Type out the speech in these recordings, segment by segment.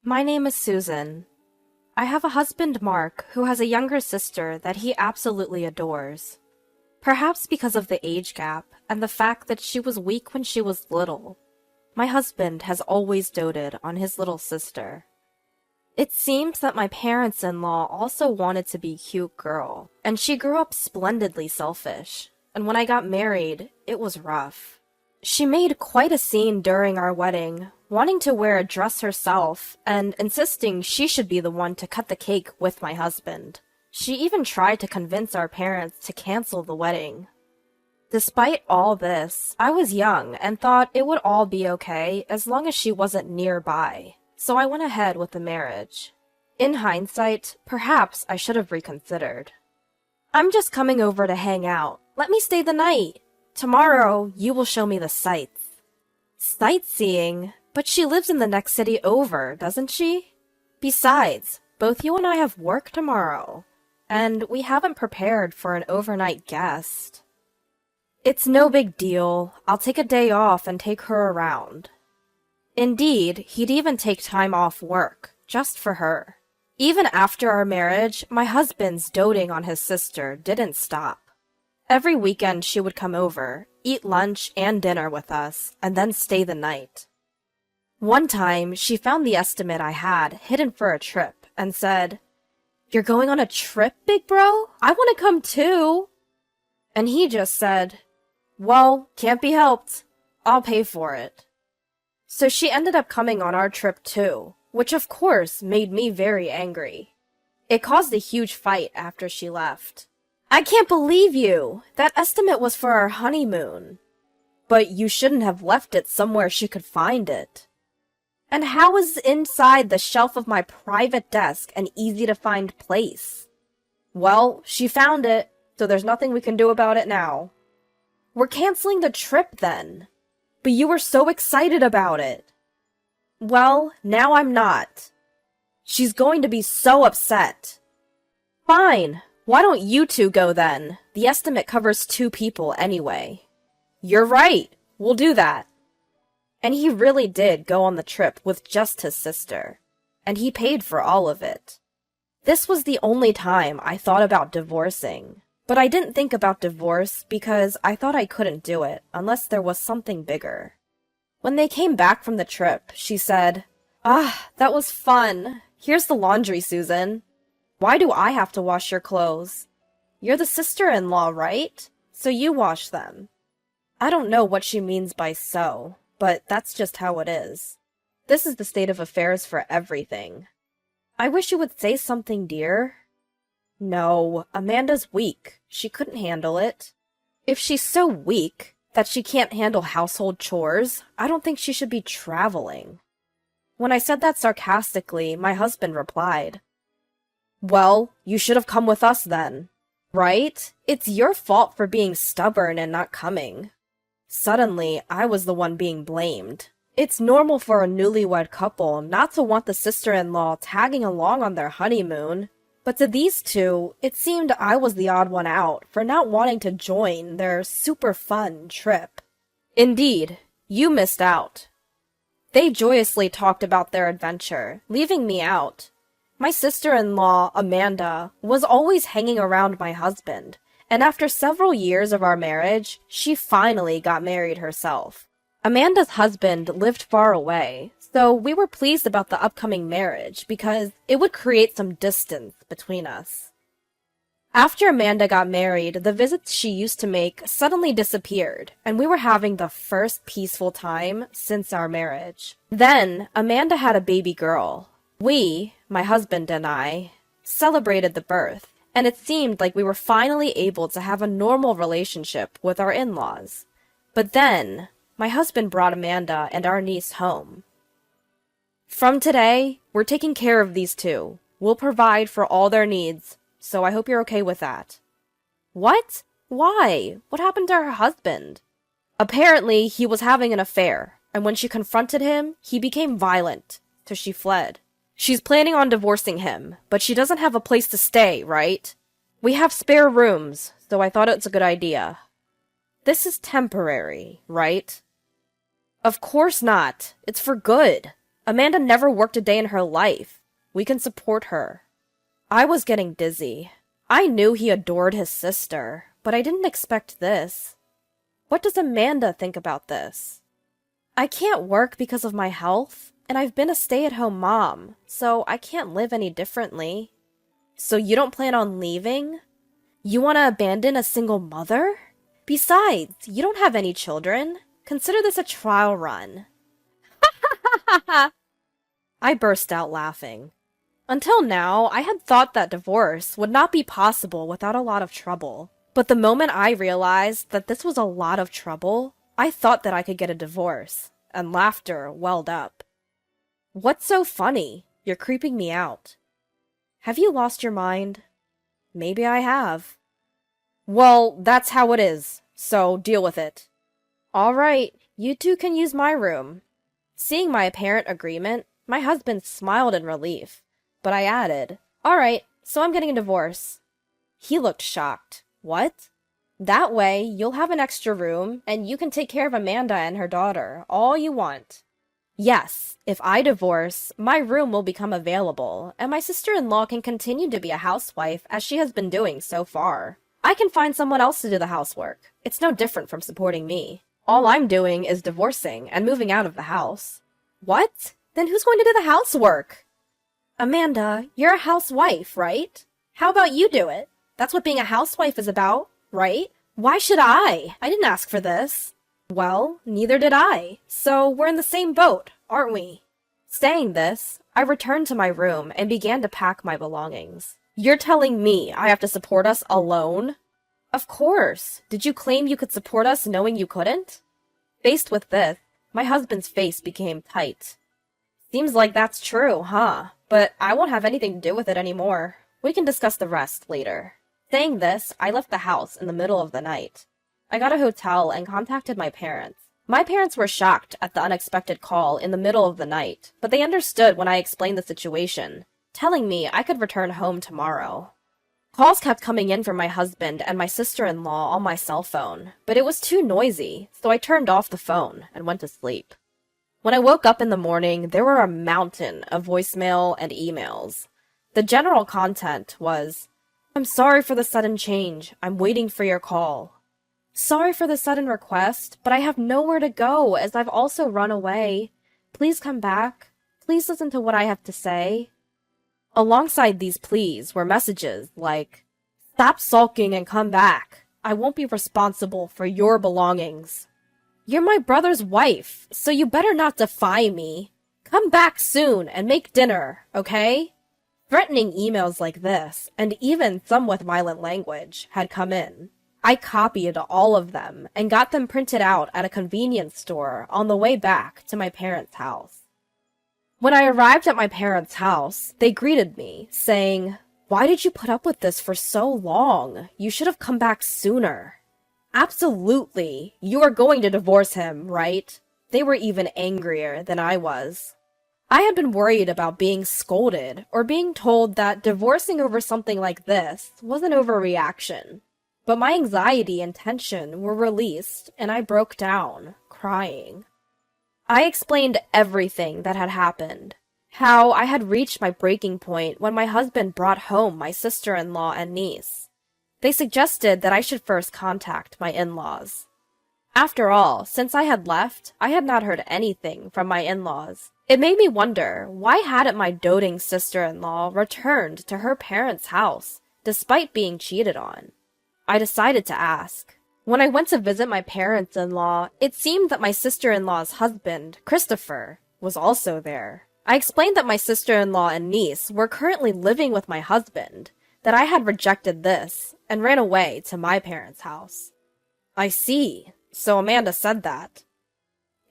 My name is Susan. I have a husband, Mark, who has a younger sister that he absolutely adores. Perhaps because of the age gap and the fact that she was weak when she was little, my husband has always doted on his little sister. It seems that my parents-in-law also wanted to be a cute girl, and she grew up splendidly selfish, and when I got married, it was rough. She made quite a scene during our wedding, wanting to wear a dress herself and insisting she should be the one to cut the cake with my husband. She even tried to convince our parents to cancel the wedding. Despite all this, I was young and thought it would all be okay as long as she wasn't nearby, so I went ahead with the marriage. In hindsight, perhaps I should have reconsidered. "I'm just coming over to hang out. Let me stay the night. Tomorrow, you will show me the sights." Sightseeing? But she lives in the next city over, doesn't she? Besides, both you and I have work tomorrow, and we haven't prepared for an overnight guest. "It's no big deal. I'll take a day off and take her around." Indeed, he'd even take time off work, just for her. Even after our marriage, my husband's doting on his sister didn't stop. Every weekend she would come over, eat lunch and dinner with us, and then stay the night. One time, she found the estimate I had hidden for a trip and said, "You're going on a trip, big bro? I want to come too." And he just said, "Well, can't be helped. I'll pay for it." So she ended up coming on our trip too, which of course made me very angry. It caused a huge fight after she left. "I can't believe you! That estimate was for our honeymoon." "But you shouldn't have left it somewhere she could find it." "And how is it inside the shelf of my private desk an easy-to-find place?" "Well, she found it, so there's nothing we can do about it now." "We're canceling the trip then." "But you were so excited about it." "Well, now I'm not." "She's going to be so upset." "Fine. Why don't you two go then? The estimate covers 2 people anyway." "You're right. We'll do that." And he really did go on the trip with just his sister. And he paid for all of it. This was the only time I thought about divorcing. But I didn't think about divorce because I thought I couldn't do it unless there was something bigger. When they came back from the trip, she said, That was fun. Here's the laundry, Susan." "Why do I have to wash your clothes?" "You're the sister-in-law, right? So you wash them." I don't know what she means by so, but that's just how it is. This is the state of affairs for everything. "I wish you would say something, dear." "No, Amanda's weak. She couldn't handle it." "If she's so weak that she can't handle household chores, I don't think she should be traveling." When I said that sarcastically, my husband replied, "Well, you should have come with us then." "Right? It's your fault for being stubborn and not coming." Suddenly, I was the one being blamed. It's normal for a newlywed couple not to want the sister-in-law tagging along on their honeymoon, but to these two, it seemed I was the odd one out for not wanting to join their super fun trip. Indeed, you missed out. They joyously talked about their adventure, leaving me out. My sister-in-law, Amanda, was always hanging around my husband, and after several years of our marriage, she finally got married herself. Amanda's husband lived far away, so we were pleased about the upcoming marriage because it would create some distance between us. After Amanda got married, the visits she used to make suddenly disappeared, and we were having the first peaceful time since our marriage. Then, Amanda had a baby girl. We, my husband and I, celebrated the birth, and it seemed like we were finally able to have a normal relationship with our in-laws. But then, my husband brought Amanda and our niece home. "From today, we're taking care of these two. We'll provide for all their needs, so I hope you're okay with that." "What? Why? What happened to her husband?" "Apparently, he was having an affair, and when she confronted him, he became violent, so she fled. She's planning on divorcing him, but she doesn't have a place to stay, right? We have spare rooms, so I thought it's a good idea." "This is temporary, right?" "Of course not. It's for good. Amanda never worked a day in her life. We can support her. I was getting dizzy. I knew he adored his sister, but I didn't expect this. What does Amanda think about this? I can't work because of my health, and I've been a stay-at-home mom, so I can't live any differently. So you don't plan on leaving? You want to abandon a single mother? Besides, you don't have any children. Consider this a trial run. I burst out laughing. Until now, I had thought that divorce would not be possible without a lot of trouble. But the moment I realized that this was a lot of trouble, I thought that I could get a divorce, and laughter welled up. What's so funny? You're creeping me out. Have you lost your mind? Maybe I have. Well, that's how it is, so deal with it. All right, you two can use my room. Seeing my apparent agreement, my husband smiled in relief, but I added, all right, so I'm getting a divorce. He looked shocked. What? That way, you'll have an extra room, and you can take care of Amanda and her daughter all you want. Yes, if I divorce, my room will become available, and my sister-in-law can continue to be a housewife as she has been doing so far. I can find someone else to do the housework. It's no different from supporting me. All I'm doing is divorcing and moving out of the house. What? Then who's going to do the housework? Amanda, you're a housewife, right? How about you do it? That's what being a housewife is about, right? Why should I? I didn't ask for this. Well, neither did I. So we're in the same boat, aren't we? Saying this, I returned to my room and began to pack my belongings. You're telling me I have to support us alone? Of course. Did you claim you could support us knowing you couldn't? Faced with this, my husband's face became tight. Seems like that's true, huh? But I won't have anything to do with it anymore. We can discuss the rest later. Saying this, I left the house in the middle of the night. I got a hotel and contacted my parents. My parents were shocked at the unexpected call in the middle of the night, but they understood when I explained the situation, telling me I could return home tomorrow. Calls kept coming in from my husband and my sister-in-law on my cell phone, but it was too noisy, so I turned off the phone and went to sleep. When I woke up in the morning, there were a mountain of voicemail and emails. The general content was, I'm sorry for the sudden change. I'm waiting for your call. Sorry for the sudden request, but I have nowhere to go as I've also run away. Please come back. Please listen to what I have to say. Alongside these pleas were messages like, stop sulking and come back. I won't be responsible for your belongings. You're my brother's wife, so you better not defy me. Come back soon and make dinner, okay? Threatening emails like this, and even some with violent language, had come in. I copied all of them and got them printed out at a convenience store on the way back to my parents' house. When I arrived at my parents' house, they greeted me, saying, Why did you put up with this for so long? You should have come back sooner. Absolutely. You are going to divorce him, right? They were even angrier than I was. I had been worried about being scolded or being told that divorcing over something like this was an overreaction. But my anxiety and tension were released, and I broke down, crying. I explained everything that had happened. How I had reached my breaking point when my husband brought home my sister-in-law and niece. They suggested that I should first contact my in-laws. After all, since I had left, I had not heard anything from my in-laws. It made me wonder, why hadn't my doting sister-in-law returned to her parents' house, despite being cheated on? I decided to ask. When I went to visit my parents-in-law, it seemed that my sister-in-law's husband, Christopher, was also there. I explained that my sister-in-law and niece were currently living with my husband, that I had rejected this, and ran away to my parents' house. I see. So Amanda said that.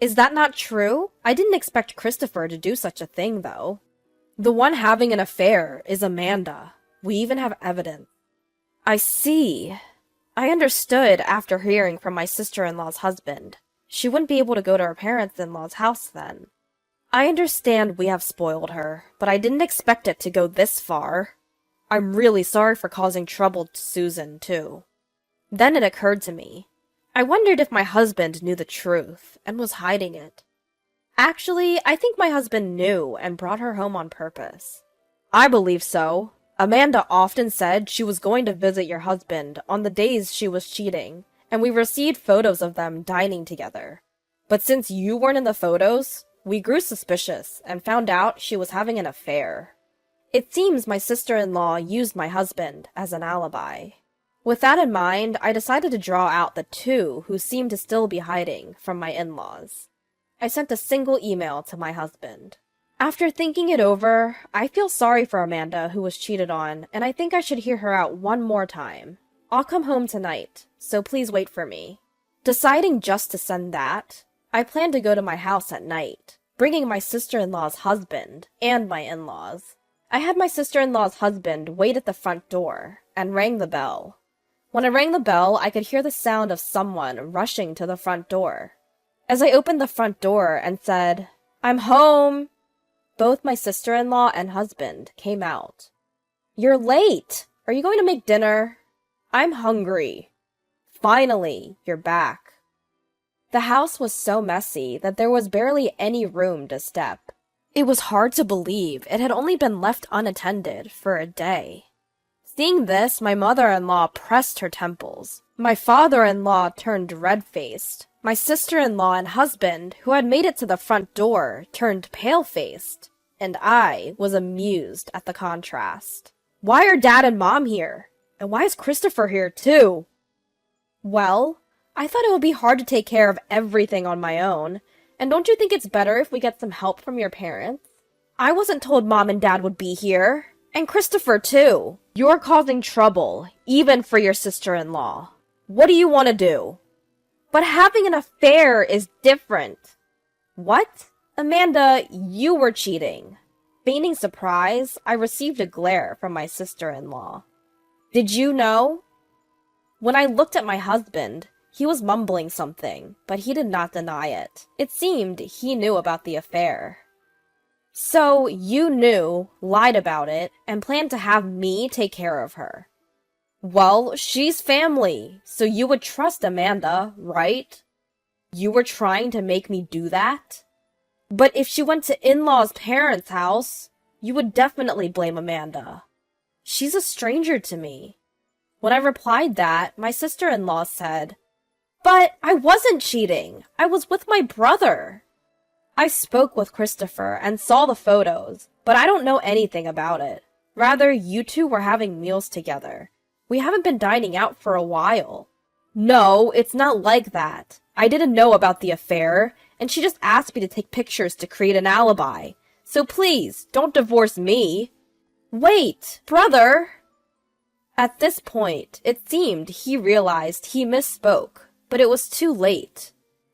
Is that not true? I didn't expect Christopher to do such a thing, though. The one having an affair is Amanda. We even have evidence. I see. I understood after hearing from my sister-in-law's husband. She wouldn't be able to go to her parents-in-law's house then. I understand we have spoiled her, but I didn't expect it to go this far. I'm really sorry for causing trouble to Susan, too. Then it occurred to me. I wondered if my husband knew the truth and was hiding it. Actually, I think my husband knew and brought her home on purpose. I believe so. Amanda often said she was going to visit your husband on the days she was cheating, and we received photos of them dining together. But since you weren't in the photos, we grew suspicious and found out she was having an affair. It seems my sister-in-law used my husband as an alibi. With that in mind, I decided to draw out the two who seemed to still be hiding from my in-laws. I sent a single email to my husband. After thinking it over, I feel sorry for Amanda who was cheated on, and I think I should hear her out one more time. I'll come home tonight, so please wait for me. Deciding just to send that, I plan to go to my house at night, bringing my sister-in-law's husband and my in-laws. I had my sister-in-law's husband wait at the front door and rang the bell. When I rang the bell, I could hear the sound of someone rushing to the front door. As I opened the front door and said, "I'm home," both my sister-in-law and husband came out. "You're late. Are you going to make dinner?" "I'm hungry." "Finally, you're back." The house was so messy that there was barely any room to step. It was hard to believe it had only been left unattended for a day. Seeing this, my mother-in-law pressed her temples. My father-in-law turned red-faced. My sister-in-law and husband, who had made it to the front door, turned pale-faced. And I was amused at the contrast. "Why are Dad and Mom here? And why is Christopher here, too?" "Well, I thought it would be hard to take care of everything on my own. And don't you think it's better if we get some help from your parents?" "I wasn't told Mom and Dad would be here. And Christopher, too. You're causing trouble, even for your sister-in-law. What do you want to do?" "But having an affair is different." "What? Amanda, you were cheating." Feigning surprise, I received a glare from my sister-in-law. "Did you know?" When I looked at my husband, he was mumbling something, but he did not deny it. It seemed he knew about the affair. "So you knew, lied about it, and planned to have me take care of her." "Well, she's family, so you would trust Amanda, right?" "You were trying to make me do that?" "But if she went to in-laws' parents' house, you would definitely blame Amanda." "She's a stranger to me." When I replied that, my sister-in-law said, "But I wasn't cheating. I was with my brother." I spoke with Christopher and saw the photos, but I don't know anything about it. Rather, you two were having meals together. We haven't been dining out for a while. "No, it's not like that. I didn't know about the affair, and she just asked me to take pictures to create an alibi. So please, don't divorce me." "Wait, brother!" At this point, it seemed he realized he misspoke, but it was too late.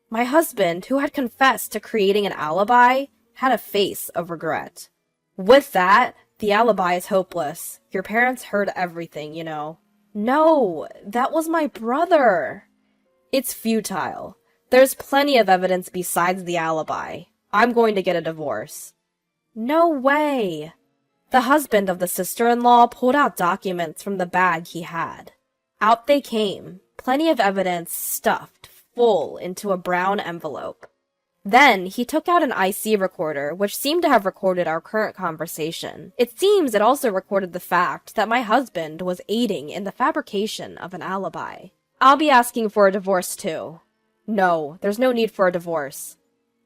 My husband, who had confessed to creating an alibi, had a face of regret. "With that, the alibi is hopeless. Your parents heard everything, you know." "No, that was my brother." "It's futile. There's plenty of evidence besides the alibi. I'm going to get a divorce." "No way." The husband of the sister-in-law pulled out documents from the bag he had. Out they came, plenty of evidence stuffed full into a brown envelope. Then he took out an IC recorder, which seemed to have recorded our current conversation. It seems it also recorded the fact that my husband was aiding in the fabrication of an alibi. "I'll be asking for a divorce too." "No, there's no need for a divorce."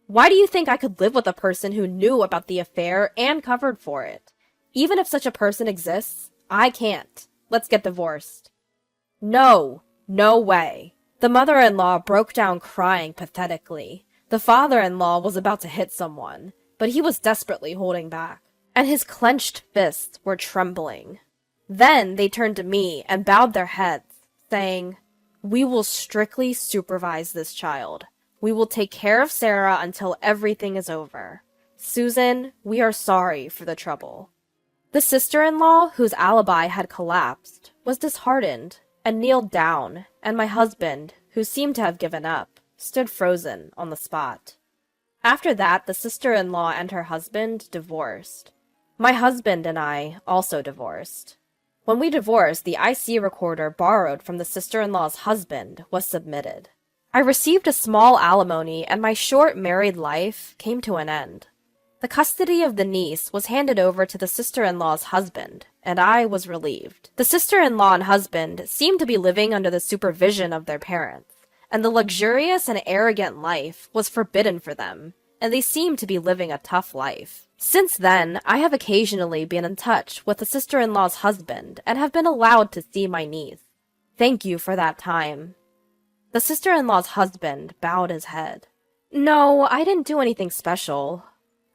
"Why do you think I could live with a person who knew about the affair and covered for it? Even if such a person exists, I can't. Let's get divorced." "No, no way." The mother-in-law broke down crying pathetically. The father-in-law was about to hit someone, but he was desperately holding back, and his clenched fists were trembling. Then they turned to me and bowed their heads, saying, "We will strictly supervise this child. We will take care of Sarah until everything is over. Susan, we are sorry for the trouble." The sister-in-law, whose alibi had collapsed, was disheartened and kneeled down, and my husband, who seemed to have given up, stood frozen on the spot. After that, the sister-in-law and her husband divorced. My husband and I also divorced. When we divorced, the IC recorder borrowed from the sister-in-law's husband was submitted. I received a small alimony and my short married life came to an end. The custody of the niece was handed over to the sister-in-law's husband, and I was relieved. The sister-in-law and husband seemed to be living under the supervision of their parents, and the luxurious and arrogant life was forbidden for them, and they seemed to be living a tough life. Since then, I have occasionally been in touch with the sister-in-law's husband and have been allowed to see my niece. Thank you for that time. The sister-in-law's husband bowed his head. No, I didn't do anything special.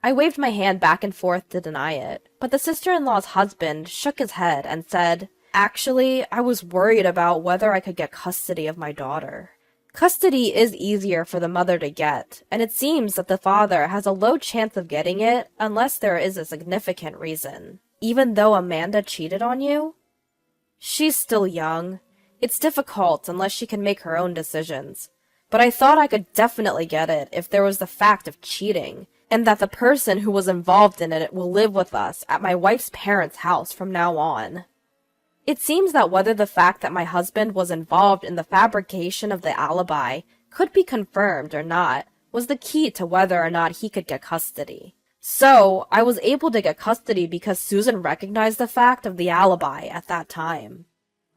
I waved my hand back and forth to deny it, but the sister-in-law's husband shook his head and said, Actually, I was worried about whether I could get custody of my daughter. Custody is easier for the mother to get, and it seems that the father has a low chance of getting it unless there is a significant reason. Even though Amanda cheated on you? She's still young. It's difficult unless she can make her own decisions. But I thought I could definitely get it if there was the fact of cheating, and that the person who was involved in it will live with us at my wife's parents' house from now on. It seems that whether the fact that my husband was involved in the fabrication of the alibi could be confirmed or not was the key to whether or not he could get custody. So, I was able to get custody because Susan recognized the fact of the alibi at that time.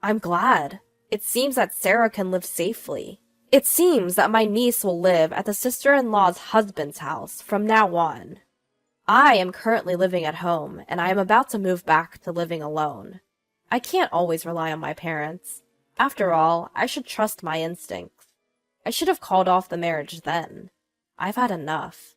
I'm glad. It seems that Sarah can live safely. It seems that my niece will live at the sister-in-law's husband's house from now on. I am currently living at home, and I am about to move back to living alone. I can't always rely on my parents. After all, I should trust my instincts. I should have called off the marriage then. I've had enough.